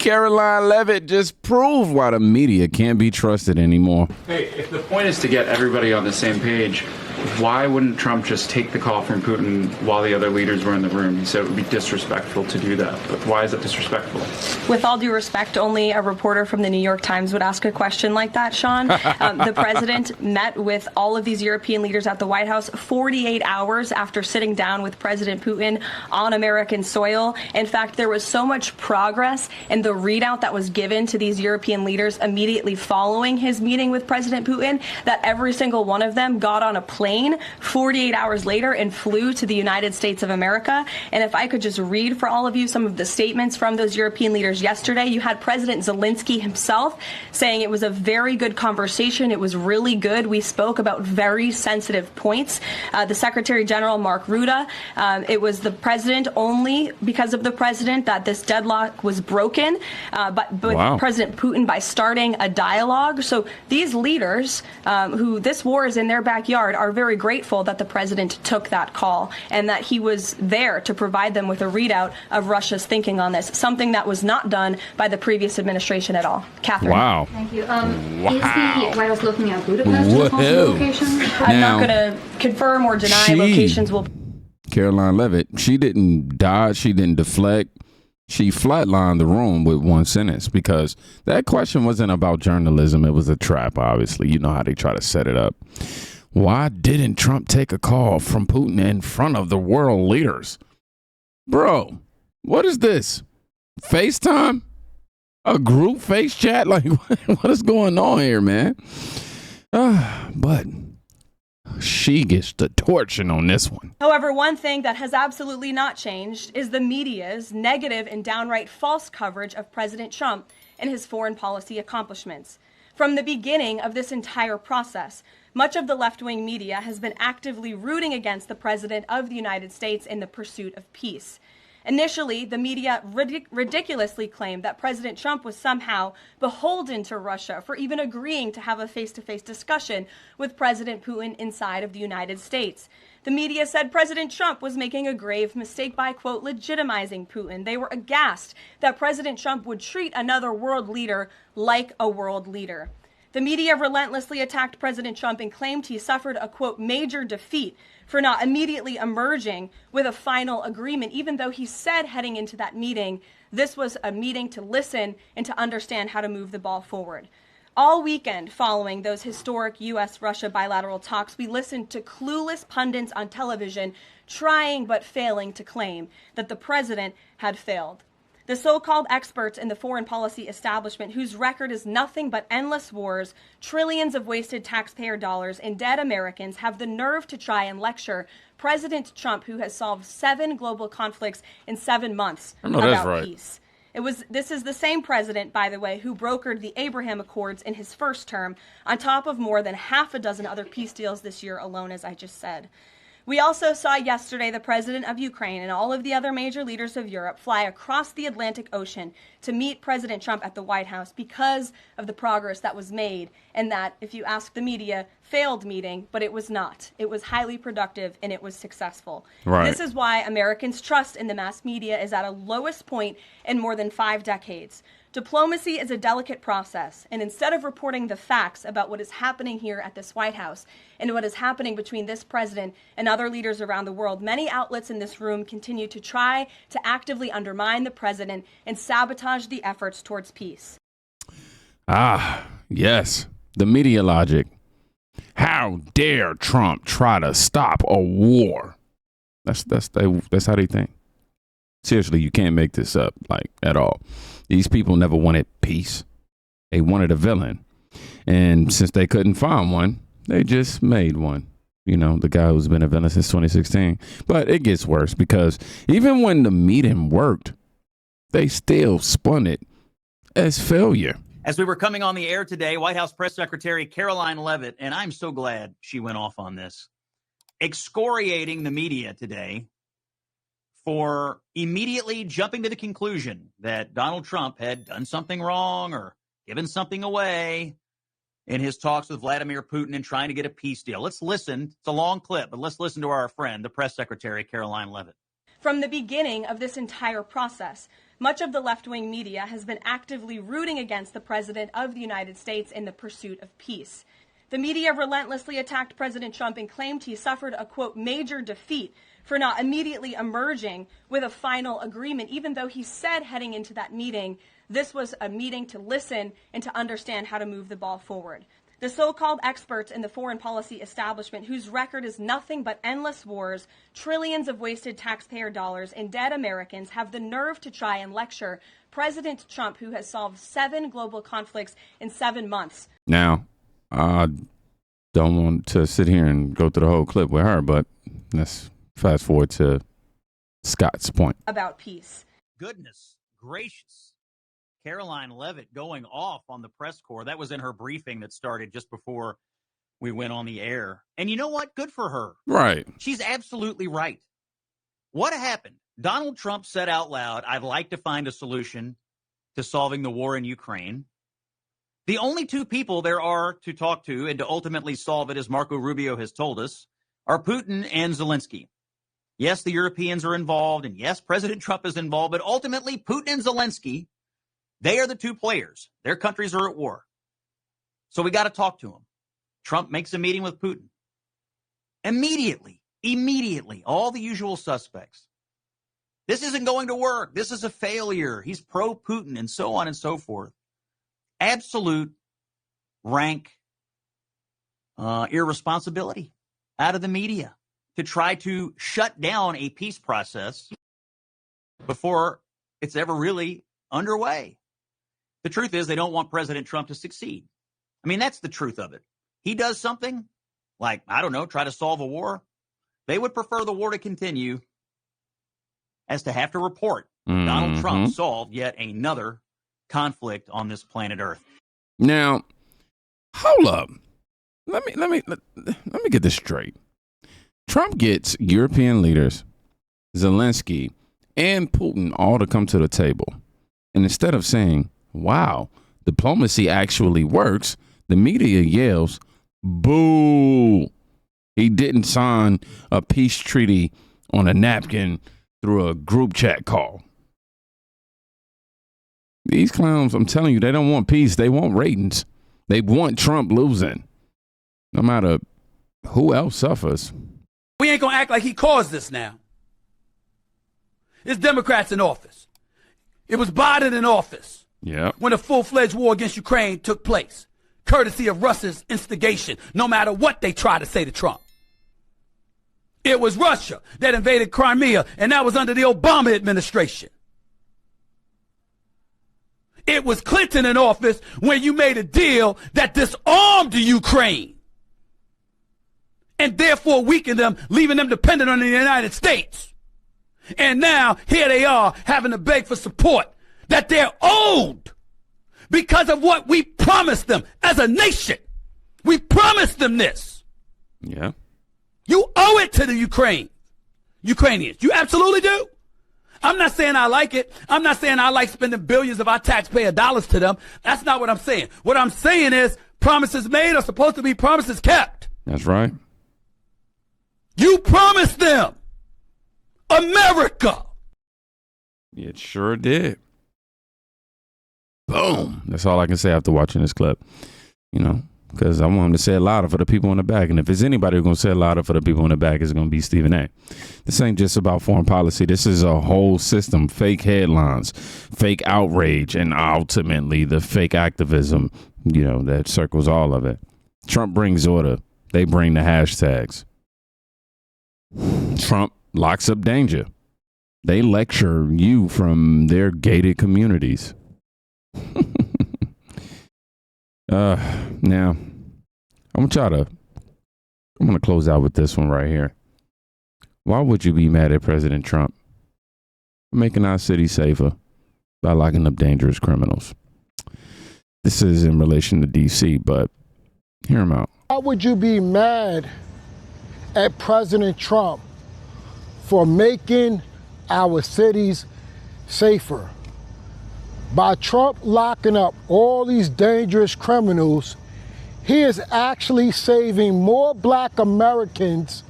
Karoline Leavitt just proved why the media can't be trusted anymore. Hey, if the point is to get everybody on the same page, why wouldn't Trump just take the call from Putin while the other leaders were in the room? He said it would be disrespectful to do that. But why is it disrespectful? With all due respect, only a reporter from the New York Times would ask a question like that, Sean. The president met with all of these European leaders at the White House 48 hours after sitting down with President Putin on American soil. In fact, there was so much progress in the readout that was given to these European leaders immediately following his meeting with President Putin that every single one of them got on a plane 48 hours later and flew to the United States of America. And if I could just read for all of you some of the statements from those European leaders yesterday, you had President Zelensky himself saying it was a very good conversation. It was really good. We spoke about very sensitive points. The Secretary General, Mark Rutte, it was the president only because of the president that this deadlock was broken, but wow. President Putin by starting a dialogue. So these leaders who this war is in their backyard are very grateful that the president took that call and that he was there to provide them with a readout of Russia's thinking on this, something that was not done by the previous administration at all. Catherine. Wow. Thank you. Wow. Is the White House looking at Budapest as a possible location? I'm not going to confirm or deny locations. Karoline Leavitt, she didn't dodge, she didn't deflect. She flatlined the room with one sentence because that question wasn't about journalism. It was a trap, obviously. You know how they try to set it up. Why didn't Trump take a call from Putin in front of the world leaders? Bro, what is this? FaceTime? A group face chat? Like, what is going on here, man? But she gets the torching on this one. However, one thing that has absolutely not changed is the media's negative and downright false coverage of President Trump and his foreign policy accomplishments. From the beginning of this entire process, much of the left-wing media has been actively rooting against the President of the United States in the pursuit of peace. Initially, the media ridiculously claimed that President Trump was somehow beholden to Russia for even agreeing to have a face-to-face discussion with President Putin inside of the United States. The media said President Trump was making a grave mistake by, quote, legitimizing Putin. They were aghast that President Trump would treat another world leader like a world leader. The media relentlessly attacked President Trump and claimed he suffered a, quote, major defeat for not immediately emerging with a final agreement, even though he said heading into that meeting, this was a meeting to listen and to understand how to move the ball forward. All weekend following those historic U.S.-Russia bilateral talks, we listened to clueless pundits on television trying but failing to claim that the president had failed. The so-called experts in the foreign policy establishment, whose record is nothing but endless wars, trillions of wasted taxpayer dollars, and dead Americans, have the nerve to try and lecture President Trump, who has solved 7 global conflicts in 7 months, about peace. This is the same president, by the way, who brokered the Abraham Accords in his first term, on top of more than half a dozen other peace deals this year alone, as I just said. We also saw yesterday the president of Ukraine and all of the other major leaders of Europe fly across the Atlantic Ocean to meet President Trump at the White House because of the progress that was made, and that, if you ask the media, failed meeting, but it was not. It was highly productive and it was successful. Right. This is why Americans' trust in the mass media is at a lowest point in more than 5 decades. Diplomacy is a delicate process, and instead of reporting the facts about what is happening here at this White House and what is happening between this president and other leaders around the world, many outlets in this room continue to try to actively undermine the president and sabotage the efforts towards peace. Ah, yes, the media logic. How dare Trump try to stop a war? That's how they think. Seriously, you can't make this up, like, at all. These people never wanted peace. They wanted a villain. And since they couldn't find one, they just made one. You know, the guy who's been a villain since 2016. But it gets worse because even when the meeting worked, they still spun it as failure. As we were coming on the air today, White House Press Secretary Karoline Leavitt, and I'm so glad she went off on this, excoriating the media today for immediately jumping to the conclusion that Donald Trump had done something wrong or given something away in his talks with Vladimir Putin and trying to get a peace deal. Let's listen. It's a long clip, but let's listen to our friend, the press secretary, Karoline Leavitt. From the beginning of this entire process, Much of the left-wing media has been actively rooting against the President of the United States in the pursuit of peace. The media relentlessly attacked President Trump and claimed he suffered a, quote, major defeat for not immediately emerging with a final agreement, even though he said heading into that meeting, this was a meeting to listen and to understand how to move the ball forward. The so-called experts in the foreign policy establishment, whose record is nothing but endless wars, trillions of wasted taxpayer dollars, and dead Americans, have the nerve to try and lecture President Trump, who has solved 7 global conflicts in 7 months. Now, I don't want to sit here and go through the whole clip with her, but let's fast forward to Scott's point. About peace. Goodness gracious. Karoline Leavitt going off on the press corps. That was in her briefing that started just before we went on the air. And you know what? Good for her. Right. She's absolutely right. What happened? Donald Trump said out loud, I'd like to find a solution to solving the war in Ukraine. The only 2 people there are to talk to and to ultimately solve it, as Marco Rubio has told us, are Putin and Zelensky. Yes, the Europeans are involved, and yes, President Trump is involved, but ultimately Putin and Zelensky, they are the 2 players. Their countries are at war. So we got to talk to them. Trump makes a meeting with Putin. Immediately, all the usual suspects. This isn't going to work. This is a failure. He's pro-Putin, and so on and so forth. Absolute rank irresponsibility out of the media to try to shut down a peace process before it's ever really underway. The truth is they don't want President Trump to succeed. I mean, that's the truth of it. He does something like, I don't know, try to solve a war. They would prefer the war to continue as to have to report Donald Trump solved yet another conflict on this planet Earth. Now, hold up. Let me get this straight. Trump gets European leaders, Zelensky, and Putin all to come to the table. And instead of saying, wow, diplomacy actually works, the media yells, boo. He didn't sign a peace treaty on a napkin through a group chat call. These clowns, I'm telling you, they don't want peace. They want ratings. They want Trump losing. No matter who else suffers. We ain't going to act like he caused this now. It's Democrats in office. It was Biden in office. Yeah. When a full-fledged war against Ukraine took place, courtesy of Russia's instigation, no matter what they try to say to Trump. It was Russia that invaded Crimea, and that was under the Obama administration. It was Clinton in office when you made a deal that disarmed the Ukraine and therefore weakened them, leaving them dependent on the United States. And now here they are having to beg for support that they're owed because of what we promised them as a nation. We promised them this. Yeah. You owe it to the Ukrainians. You absolutely do. I'm not saying I like it. I'm not saying I like spending billions of our taxpayer dollars to them. That's not what I'm saying. What I'm saying is promises made are supposed to be promises kept. That's right. You promised them America. It sure did. Boom. That's all I can say after watching this clip. You know, because I want him to say it louder for the people in the back. And if it's anybody who's going to say it louder for the people in the back, it's going to be Stephen A. This ain't just about foreign policy. This is a whole system. Fake headlines, fake outrage, and ultimately the fake activism, you know, that circles all of it. Trump brings order. They bring the hashtags. Trump locks up danger. They lecture you from their gated communities. Now, I'm going to close out with this one right here. Why would you be mad at President Trump for making our city safer by locking up dangerous criminals? This is in relation to D.C., but hear him out. Why would you be mad at President Trump for making our cities safer? By Trump locking up all these dangerous criminals, he is actually saving more black Americans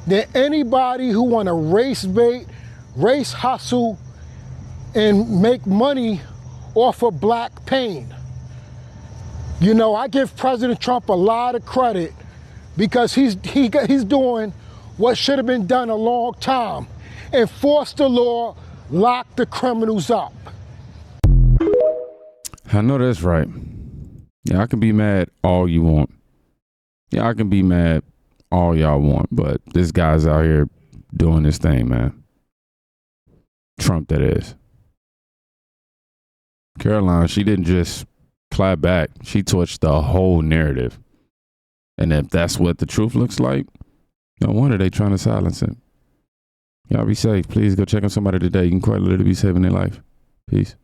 than anybody who want to race bait, race hustle, and make money off of black pain. You know, I give President Trump a lot of credit because he's doing what should have been done a long time. Enforce the law, lock the criminals up. I know that's right. Yeah, I can be mad all you want. Yeah, I can be mad all y'all want, but this guy's out here doing this thing, man. Trump, that is. Caroline, she didn't just clap back. She torched the whole narrative. And if that's what the truth looks like, no wonder they trying to silence him. Y'all be safe. Please go check on somebody today. You can quite literally be saving their life. Peace.